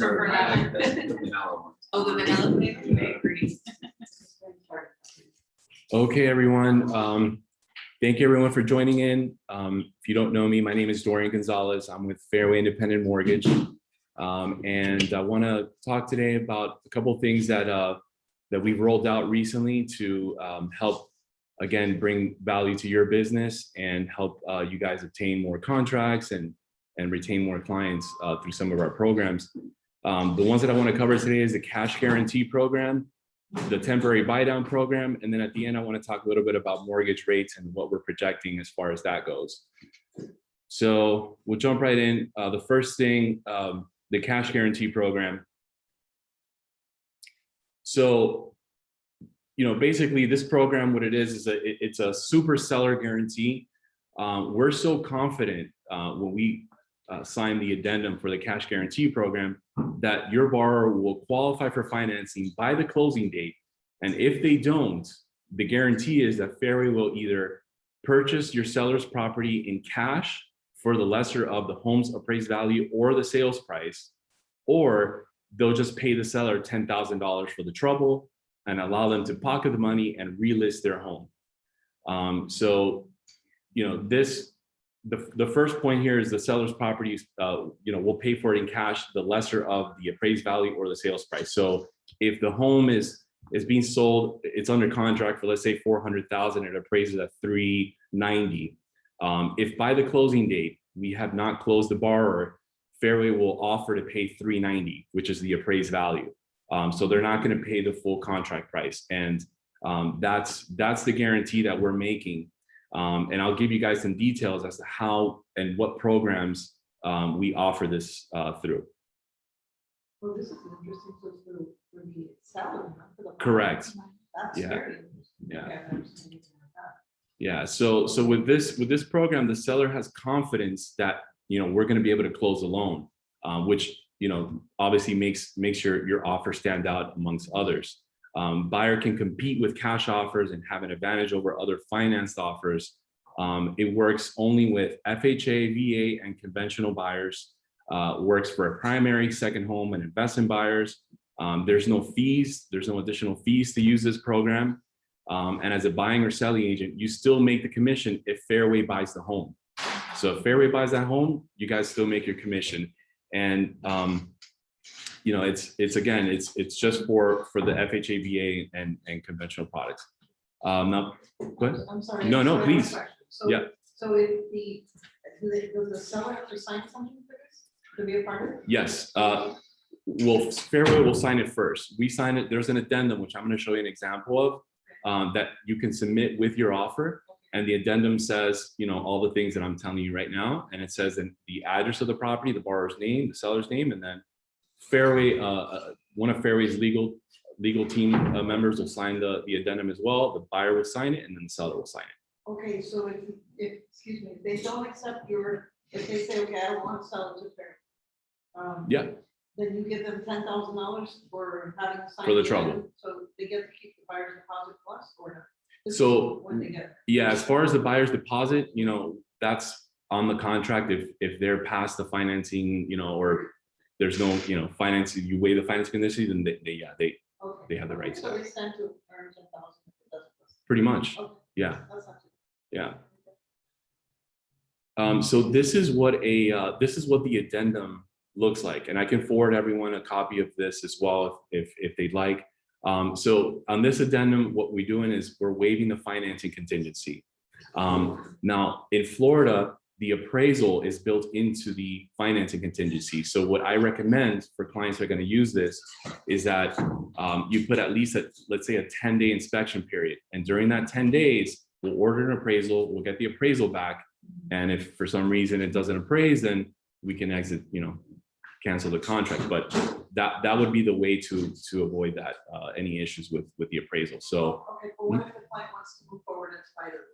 Prefer that one. The vanilla one. Oh, the vanilla flavor? Okay, great. Okay, everyone. Thank you everyone for joining in. If you don't know me, my name is Dorian Gonzalez. I'm with Fairway Independent Mortgage. And I want to talk today about a couple of things that we've rolled out recently to help, again, bring value to your business and help you guys obtain more contracts and retain more clients through some of our programs. The ones that I want to cover today is the cash guarantee program, the temporary buy down program, and then at the end I want to talk a little bit about mortgage rates and what we're projecting as far as that goes. So we'll jump right in. The first thing, the cash guarantee program. So, basically this program, what it is it's a super seller guarantee. We're so confident when we sign the addendum for the cash guarantee program that your borrower will qualify for financing by the closing date. And if they don't, the guarantee is that Fairway will either purchase your seller's property in cash for the lesser of the home's appraised value or the sales price, or they'll just pay the seller $10,000 for the trouble and allow them to pocket the money and relist their home. The first point here is the seller's properties, we'll pay for it in cash, the lesser of the appraised value or the sales price. So if the home is being sold, it's under contract for, let's say, $400,000, it appraises at $390. If by the closing date we have not closed the borrower, Fairway will offer to pay $390, which is the appraised value. So they're not going to pay the full contract price, and that's the guarantee that we're making. And I'll give you guys some details as to how and what programs we offer this through. Well, this is interesting. So it's for the seller, not for the buyer. Correct. That's Yeah. very interesting. Yeah. Okay, I've never seen anything like that. Yeah. So with this program, the seller has confidence that we're going to be able to close the loan, which obviously makes your offer stand out amongst others. Buyer can compete with cash offers and have an advantage over other financed offers. It works only with FHA, VA, and conventional buyers. Works for a primary, second home, and investment buyers. There's no fees. There's no additional fees to use this program. And as a buying or selling agent, you still make the commission if Fairway buys the home. So if Fairway buys that home, you guys still make your commission. And it's just for the FHA, VA, and conventional products. Now, go ahead. I'm sorry. No, sorry, I have a please. question. So, Yeah. So if does the seller have to sign something for this to be a part of it? Yes. Well, Fairway will sign it first. We sign it. There's an addendum, which I'm going to show you an example of, that you can submit with your offer. And the addendum says, all the things that I'm telling you right now. And it says the address of the property, the borrower's name, the seller's name, and then Fairway, one of Fairway's legal team members will sign the addendum as well. The buyer will sign it, and then the seller will sign it. Okay, so if they don't accept if they say, okay, I don't want to sell it to Fairway. Yeah. Then you give them $10,000 for having signed For the it, trouble. so they get to keep the buyer's deposit plus or not? This is So when they get it. yeah, as far as the buyer's deposit, that's on the contract. If they're past the financing, or there's no, financing, you weigh the financing conditions, and they have the right to So that. they stand to earn $10,000 if it doesn't. Pretty much. Okay, Yeah. that's not too Yeah. So this is what the addendum looks like, and I can forward everyone a copy of this as well if they'd like. So on this addendum, what we're doing is we're waiving the financing contingency. Now in Florida, the appraisal is built into the financing contingency. So what I recommend for clients that are going to use this is that you put at least let's say a 10-day inspection period, and during that 10 days, we'll order an appraisal, we'll get the appraisal back, and if for some reason it doesn't appraise, then we can exit, cancel the contract. But that would be the way to avoid that any issues with the appraisal. So okay, but what if the client wants to move forward in spite of it?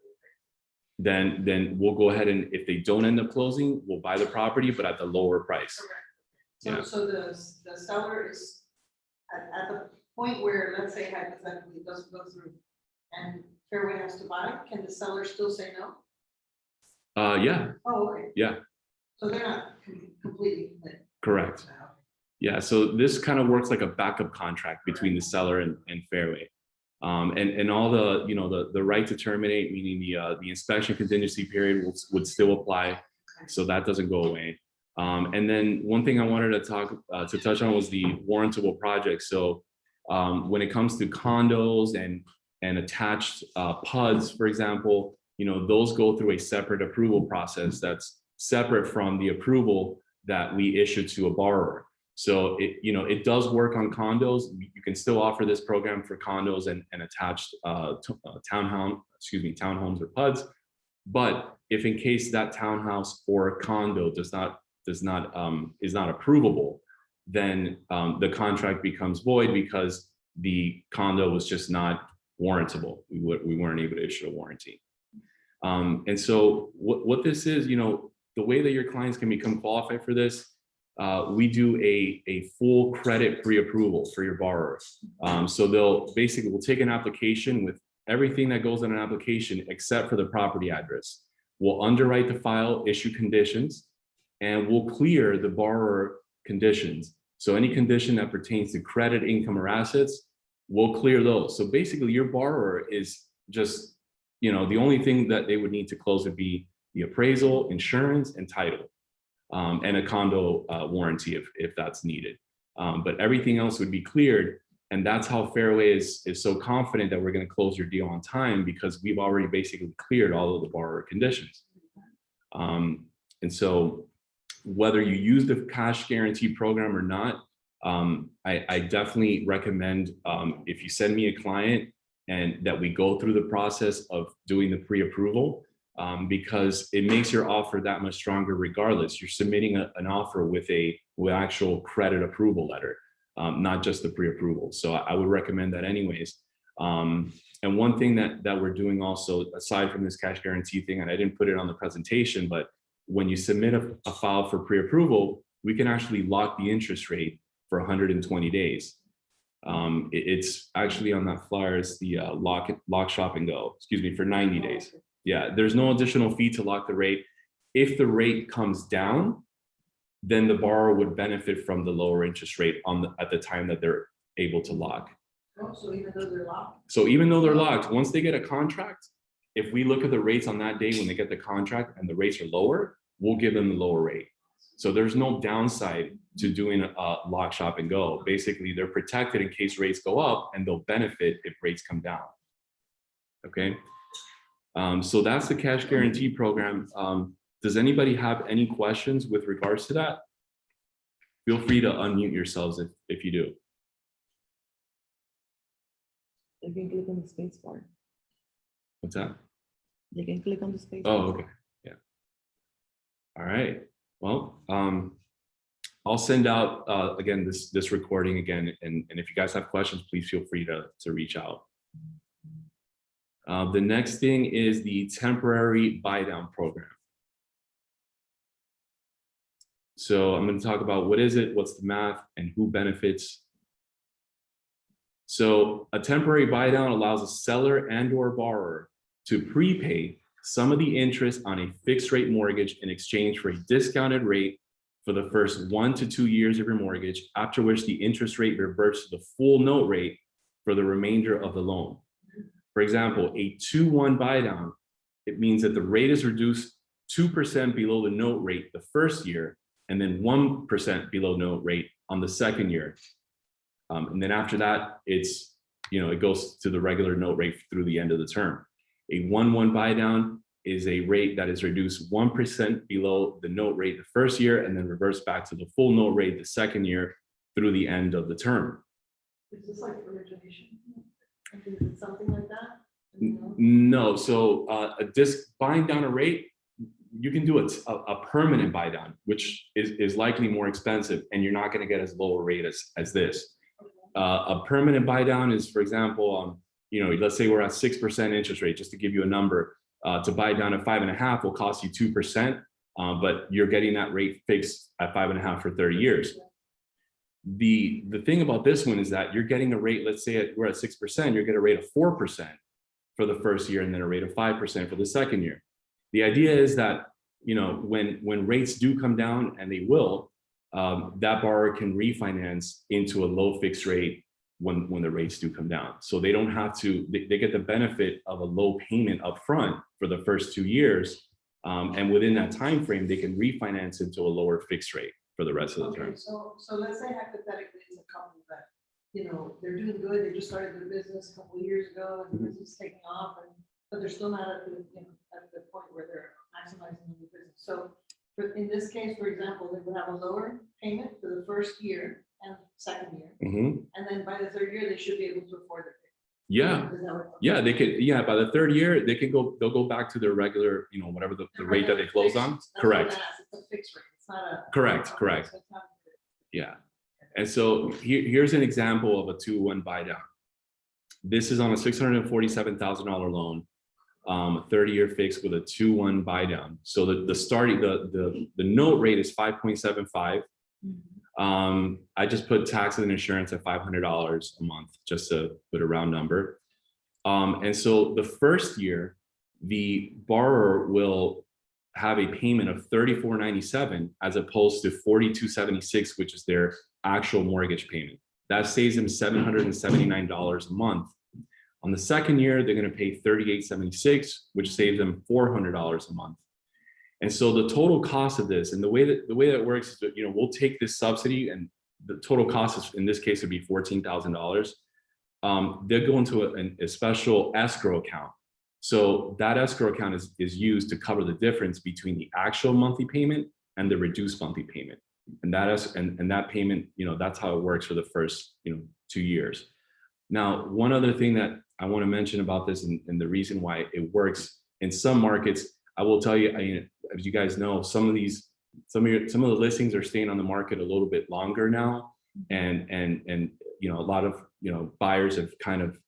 then we'll go ahead, and if they don't end up closing, we'll buy the property, but at the lower price. Correct. Yeah. So the seller is at the point where, let's say hypothetically, it doesn't go through and Fairway has to buy, can the seller still say no? Yeah, Oh, okay. Yeah. So they're not completely committed. correct. Yeah, so this kind of works like a backup contract between the seller and Fairway. And all the, the right to terminate, meaning the inspection contingency period would still apply. So that doesn't go away. And then one thing I wanted to touch on was the warrantable project. So when it comes to condos and attached PUDs, for example, those go through a separate approval process that's separate from the approval that we issue to a borrower. So it does work on condos. You can still offer this program for condos and attached townhomes or PUDs. But if in case that townhouse or condo is not approvable, then the contract becomes void because the condo was just not warrantable. We weren't able to issue a warranty. And so what this is, the way that your clients can become qualified for this, we do a full credit pre-approval for your borrower. So we'll take an application with everything that goes in an application except for the property address. We'll underwrite the file, issue conditions, and we'll clear the borrower conditions. So any condition that pertains to credit, income, or assets, we'll clear those. So basically your borrower is just, the only thing that they would need to close would be the appraisal, insurance, and title. And a condo warranty if that's needed. But everything else would be cleared. And that's how Fairway is so confident that we're going to close your deal on time, because we've already basically cleared all of the borrower conditions. And so whether you use the cash guarantee program or not, I definitely recommend if you send me a client and that we go through the process of doing the pre-approval, because it makes your offer that much stronger regardless. You're submitting an offer with actual credit approval letter, not just the pre-approval. So I would recommend that anyways. And one thing that we're doing also, aside from this cash guarantee thing, and I didn't put it on the presentation, but when you submit a file for pre-approval, we can actually lock the interest rate for 120 days. It's actually on that flyer, it's the lock, shop and go, for 90 days. Yeah, there's no additional fee to lock the rate. If the rate comes down, then the borrower would benefit from the lower interest rate at the time that they're able to lock. Oh, so even though they're locked? So even though they're locked, once they get a contract, if we look at the rates on that day when they get the contract and the rates are lower, we'll give them the lower rate. So there's no downside to doing a lock, shop, and go. Basically, they're protected in case rates go up, and they'll benefit if rates come down. Okay. So that's the cash guarantee program. Does anybody have any questions with regards to that? Feel free to unmute yourselves if you do. They can click on the space bar. What's that? They can click on the space. Oh, okay. Yeah. All right. Well, I'll send out again this recording again, and if you guys have questions, please feel free to reach out. The next thing is the temporary buy down program. So I'm going to talk about what is it, what's the math, and who benefits. So a temporary buy down allows a seller and/or borrower to prepay some of the interest on a fixed rate mortgage in exchange for a discounted rate for the first 1 to 2 years of your mortgage, after which the interest rate reverts to the full note rate for the remainder of the loan. For example, a 2-1 buy down, it means that the rate is reduced 2% below the note rate the first year, and then 1% below note rate on the second year. And then after that, it's, it goes to the regular note rate through the end of the term. A 1-1 buy down is a rate that is reduced 1% below the note rate the first year, and then reverts back to the full note rate the second year through the end of the term. Is this like origination? Is it something like that? No, so buying down a rate, you can do a permanent buy down, which is likely more expensive, and you're not going to get as low a rate as this. A permanent buy down is, for example, let's say we're at 6% interest rate, just to give you a number. To buy down at 5.5 will cost you 2%, but you're getting that rate fixed at 5.5 for 30 years. The thing about this one is that you're getting a rate, let's say we're at 6%, you're getting a rate of 4% for the first year, and then a rate of 5% for the second year. The idea is that, when rates do come down, and they will, that borrower can refinance into a low fixed rate when the rates do come down. So they don't have to, they get the benefit of a low payment upfront for the first 2 years. And within that time frame, they can refinance into a lower fixed rate for the rest of the Okay, term. so let's say hypothetically it's a couple that, they're doing good, they just started their business a couple of years ago and the business is taking off and, but they're still not at the, at the point where they're maximizing the business. So in this case, for example, they would have a lower payment for the first year and second year. Mhm. And then by the third year, they should be able to afford it. Yeah, Is that what- yeah, they could, yeah, by the third year, they'll go back to their regular, whatever the rate that they closed on. That's what Correct. I asked, it's a fixed rate, it's not a. Correct, Okay, correct. so it's not- Yeah. And so here's an example of a 2-1 buy down. This is on a $647,000 loan, 30-year fixed with a 2-1 buy down. So the starting, the note rate is 5.75. I just put taxes and insurance at $500 a month, just to put a round number. And so the first year, the borrower will have a payment of $34.97 as opposed to $42.76, which is their actual mortgage payment. That saves them $779 a month. On the second year, they're going to pay $38.76, which saves them $400 a month. And so the total cost of this, and the way that works is that, we'll take this subsidy, and the total cost is, in this case, would be $14,000. They'll go into a special escrow account. So that escrow account is used to cover the difference between the actual monthly payment and the reduced monthly payment. And that payment, that's how it works for the first, 2 years. Now, one other thing that I want to mention about this, and the reason why it works in some markets, I will tell you, as you guys know, some of the listings are staying on the market a little bit longer now, and a lot of buyers have kind of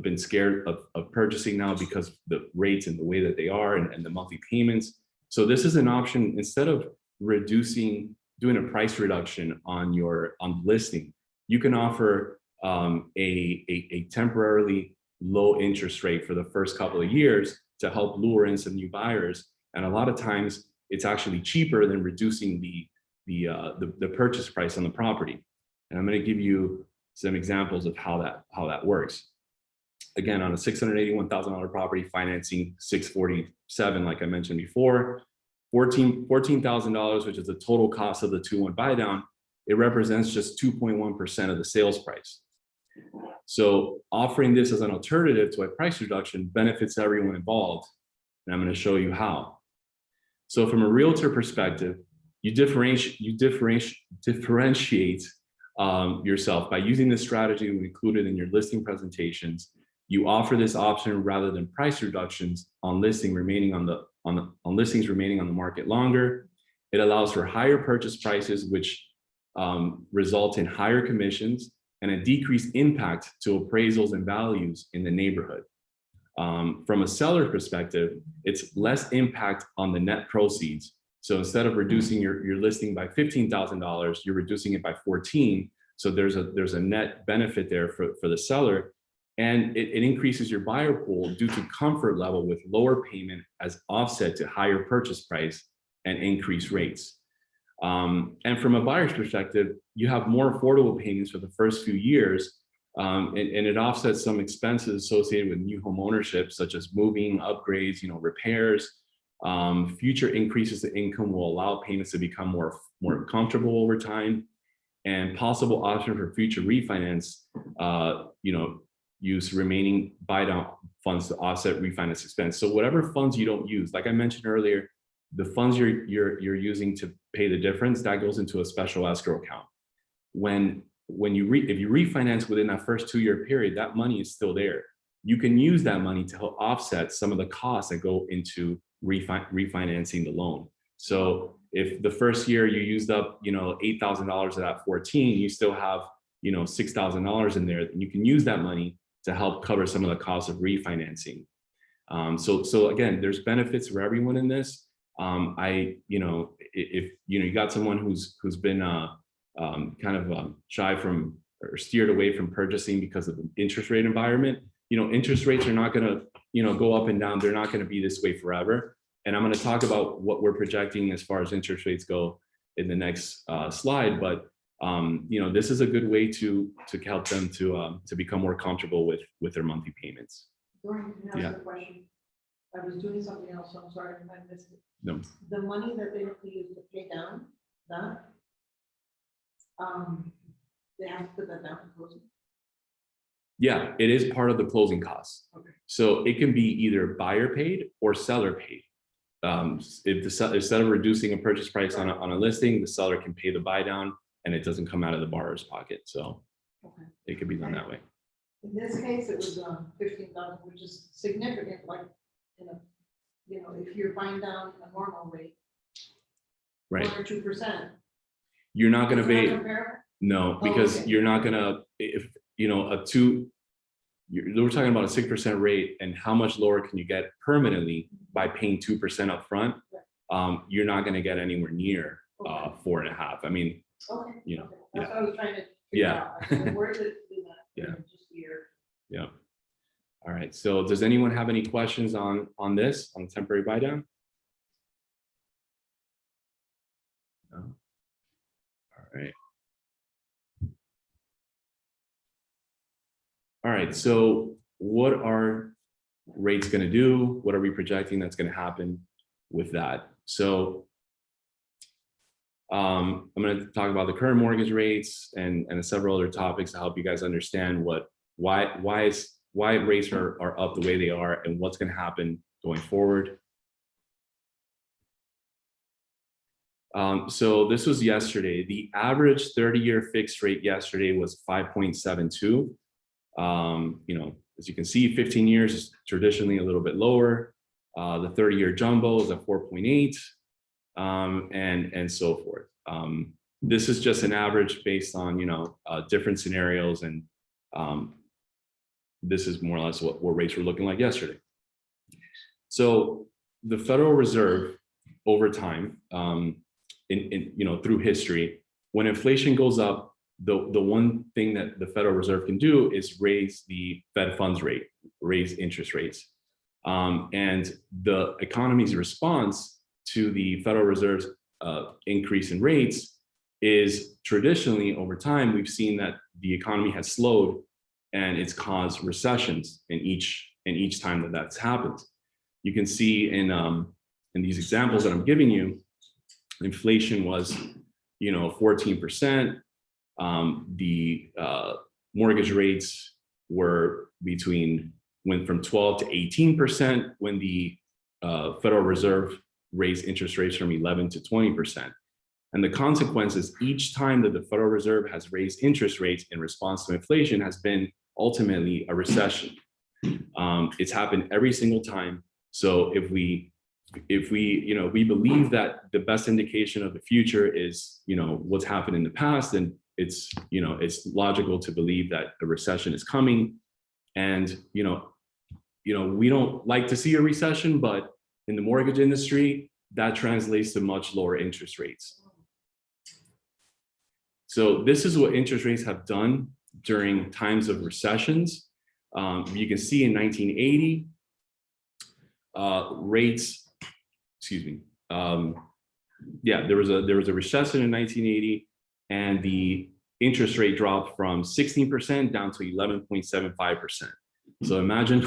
been scared of purchasing now because the rates and the way that they are, and the monthly payments. So this is an option. Instead of doing a price reduction on listing, you can offer a temporarily low interest rate for the first couple of years to help lure in some new buyers. And a lot of times it's actually cheaper than reducing the purchase price on the property. And I'm going to give you some examples of how that works. Again, on a $681,000 property, financing $647,000, like I mentioned before, $14,000, which is the total cost of the 2-1 buy down, it represents just 2.1% of the sales price. So offering this as an alternative to a price reduction benefits everyone involved. And I'm going to show you how. So from a realtor perspective, you differentiate yourself by using this strategy we included in your listing presentations. You offer this option rather than price reductions on listings remaining on the market longer. It allows for higher purchase prices, which result in higher commissions and a decreased impact to appraisals and values in the neighborhood. From a seller perspective, it's less impact on the net proceeds. So instead of reducing your listing by $15,000, you're reducing it by 14. So there's a net benefit there for the seller. And it increases your buyer pool due to comfort level with lower payment as offset to higher purchase price and increased rates. And from a buyer's perspective, you have more affordable payments for the first few years, and it offsets some expenses associated with new home ownership, such as moving, upgrades, repairs. Future increases to income will allow payments to become more comfortable over time, and possible option for future refinance, use remaining buy down funds to offset refinance expense. So whatever funds you don't use, like I mentioned earlier, the funds you're using to pay the difference, that goes into a special escrow account. If you refinance within that first 2-year period, that money is still there. You can use that money to help offset some of the costs that go into refinancing the loan. So if the first year you used up, $8,000 of that 14, you still have, $6,000 in there, and you can use that money to help cover some of the costs of refinancing. So again, there's benefits for everyone in this. If you got someone who's been shy from or steered away from purchasing because of the interest rate environment, interest rates are not going to go up and down. They're not going to be this way forever. And I'm going to talk about what we're projecting as far as interest rates go in the next slide, but this is a good way to help them to become more comfortable with their monthly payments. Dorian, can I Yeah. ask a question? I was doing something else, so I'm sorry if I missed it. No. The money that they have to use to pay down, that, they have to put that down in closing. Yeah, it is part of the closing costs. Okay. So it can be either buyer paid or seller paid. If instead of reducing a purchase price on a listing, the seller can pay the buy down and it doesn't come out of the borrower's pocket. So Okay. it could be done that way. In this case, it was 15,000, which is significant, like, if you're buying down a normal rate, Right. 1 or 2%. You're not going to It's pay. not comparable? No, Oh, because okay. you're not gonna, if, we're talking about a 6% rate and how much lower can you get permanently by paying 2% upfront? You're not gonna get anywhere near 4.5. I mean, Okay. you know, okay. That's yeah. what I was trying to figure Yeah. out. I said, where did it do that? Yeah. Just here. yeah. All right, so does anyone have any questions on this, on temporary buy down? No? All right. All right, so what are rates going to do? What are we projecting that's going to happen with that? So I'm going to talk about the current mortgage rates and several other topics to help you guys understand why rates are up the way they are and what's going to happen going forward. So this was yesterday. The average 30-year fixed rate yesterday was 5.72. As you can see, 15 years is traditionally a little bit lower. The 30-year jumbo is at 4.8, and so forth. This is just an average based on different scenarios, and this is more or less what rates were looking like yesterday. So the Federal Reserve, over time, through history, when inflation goes up, the one thing that the Federal Reserve can do is raise the Fed funds rate, raise interest rates. And the economy's response to the Federal Reserve's increase in rates is traditionally over time, we've seen that the economy has slowed and it's caused recessions in each time that that's happened. You can see in these examples that I'm giving you, inflation was 14%. The mortgage rates went from 12 to 18% when the Federal Reserve raised interest rates from 11 to 20%. And the consequences each time that the Federal Reserve has raised interest rates in response to inflation has been ultimately a recession. It's happened every single time. So if we believe that the best indication of the future is what's happened in the past, then it's logical to believe that a recession is coming. And we don't like to see a recession, but in the mortgage industry, that translates to much lower interest rates. So this is what interest rates have done during times of recessions. You can see in 1980, there was a recession in 1980, and the interest rate dropped from 16% down to 11.75%. So imagine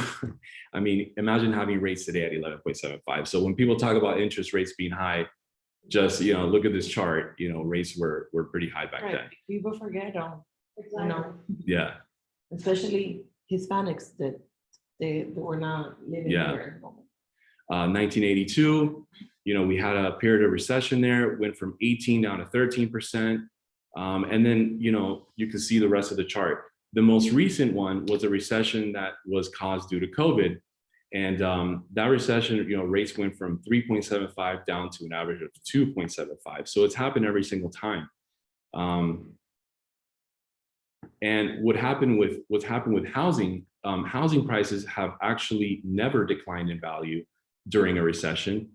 having rates today at 11.75. So when people talk about interest rates being high, just look at this chart. Rates were pretty high back then. People forget, Exactly. Yeah. especially Hispanics that they were not living here. 1982, we had a period of recession there. It went from 18 down to 13%. And then, you can see the rest of the chart. The most recent one was a recession that was caused due to COVID. And that recession, rates went from 3.75 down to an average of 2.75. So it's happened every single time. And what's happened with housing, housing prices have actually never declined in value during a recession,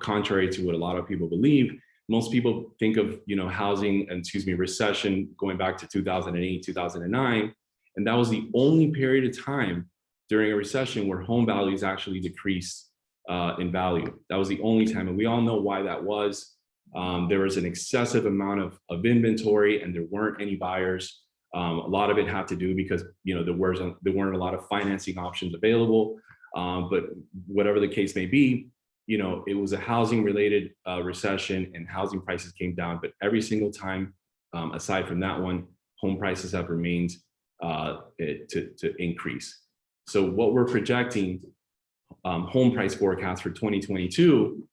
contrary to what a lot of people believe. Most people think of recession going back to 2008, 2009, and that was the only period of time during a recession where home values actually decreased in value. That was the only time, and we all know why that was. There was an excessive amount of inventory and there weren't any buyers. A lot of it had to do because, there weren't a lot of financing options available. But whatever the case may be, it was a housing related recession and housing prices came down. But every single time, aside from that one, home prices have remained to increase. So what we're projecting, home price forecast for 2022,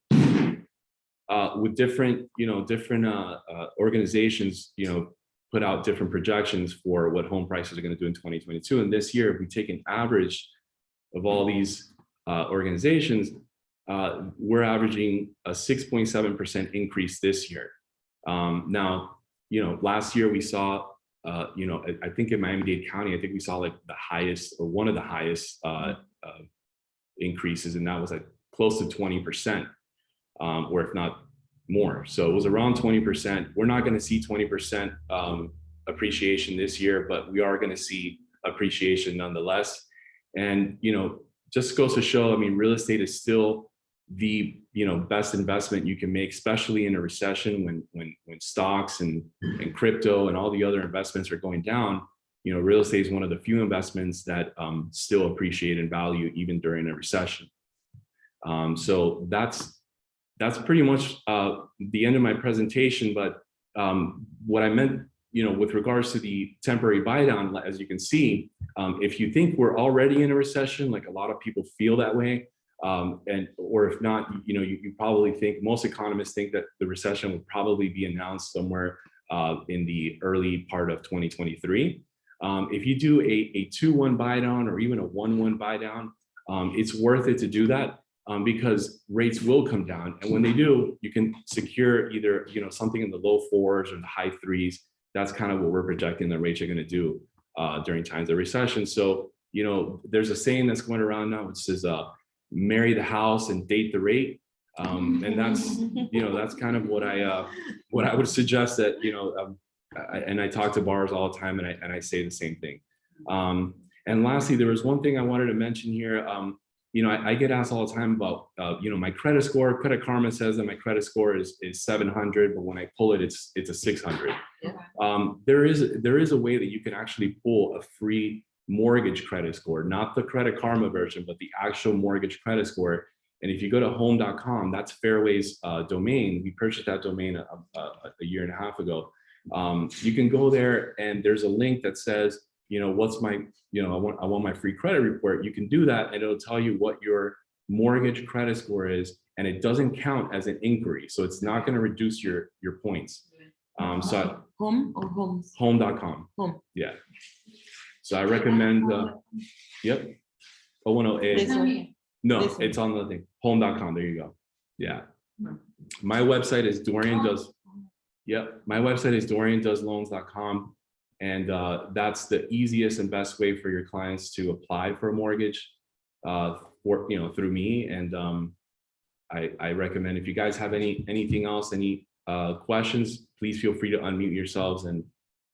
with different organizations, put out different projections for what home prices are going to do in 2022. And this year, if we take an average of all these organizations, we're averaging a 6.7% increase this year. Now, last year we saw, I think in Miami-Dade County, I think we saw like the highest or one of the highest increases, and that was like close to 20%, or if not more. So it was around 20%. We're not going to see 20% appreciation this year, but we are going to see appreciation nonetheless. And, just goes to show, real estate is still the, best investment you can make, especially in a recession when stocks and crypto and all the other investments are going down. Real estate is one of the few investments that still appreciate in value even during a recession. So that's pretty much the end of my presentation. But what I meant, with regards to the temporary buy down, as you can see, if you think we're already in a recession, like a lot of people feel that way, or if not, you probably think, most economists think that the recession will probably be announced somewhere in the early part of 2023. If you do a 2-1 buy down or even a 1-1 buy down, it's worth it to do that. Because rates will come down, and when they do, you can secure either something in the low 4s or the high 3s. That's kind of what we're projecting the rates are going to do during times of recession. So there's a saying that's going around now, which says marry the house and date the rate, and that's kind of what I would suggest that and I talk to borrowers all the time, and I say the same thing. And lastly, there was one thing I wanted to mention here. I get asked all the time about, my credit score. Credit Karma says that my credit score is 700, but when I pull it, it's a 600. Yeah. There is a way that you can actually pull a free mortgage credit score, not the Credit Karma version, but the actual mortgage credit score. And if you go to home.com, that's Fairway's domain. We purchased that domain a year and a half ago. You can go there and there's a link that says, what's my, I want my free credit report. You can do that and it'll tell you what your mortgage credit score is, and it doesn't count as an inquiry. So it's not going to reduce your points. So Home or homes? home.com. Home. Yeah. So I recommend, yep. 010A. This one? No, This one. it's on the thing. Home.com. There you go. Yeah. My website is my website is DorianDoesLoans.com. And that's the easiest and best way for your clients to apply for a mortgage through me. And I recommend, if you guys have anything else, any questions, please feel free to unmute yourselves. And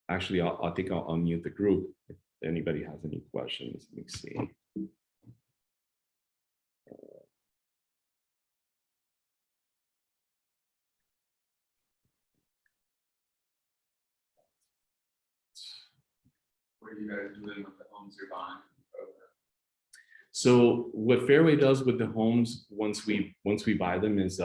actually, I think I'll unmute the group if anybody has any questions. Let me see. What are you guys doing with the homes you're buying? So what Fairway does with the homes, once we buy them, is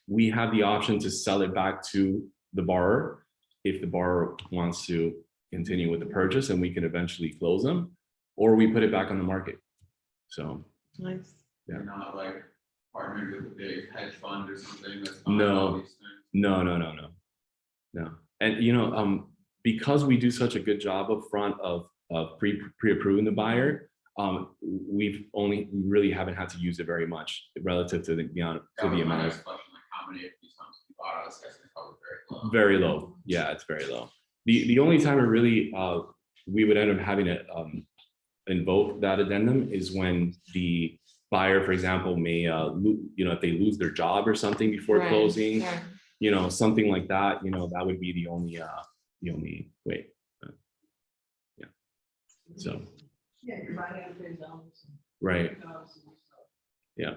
we have the option to sell it back to the borrower if the borrower wants to continue with the purchase, and we can eventually close them, or we put it back on the market. So Nice. You're not like partnered with a big hedge fund or something that's buying No. all these things? No. And because we do such a good job up front of pre-approving the buyer, we really haven't had to use it very much relative to the amount. That was my next question, like how many of these homes you bought? I was guessing probably very low. Very low. Yeah, it's very low. The only time it really we would end up having to invoke that addendum is when the buyer, for example, may if they lose their job or something before Right, closing, right. something like that. That would be the only way. Yeah. So. Yeah, you're buying out of dollars. Right. Yeah.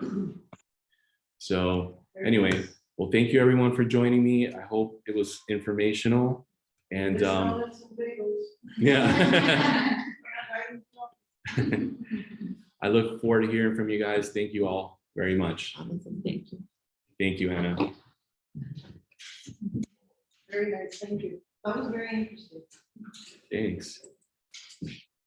So anyway, Well, thank you everyone for joining me. I hope it was informational and They're selling some bagels. yeah. I look forward to hearing from you guys. Thank you all very much. Jonathan, thank you. Thank you, Hannah. Very nice, thank you. That was very interesting. Thanks.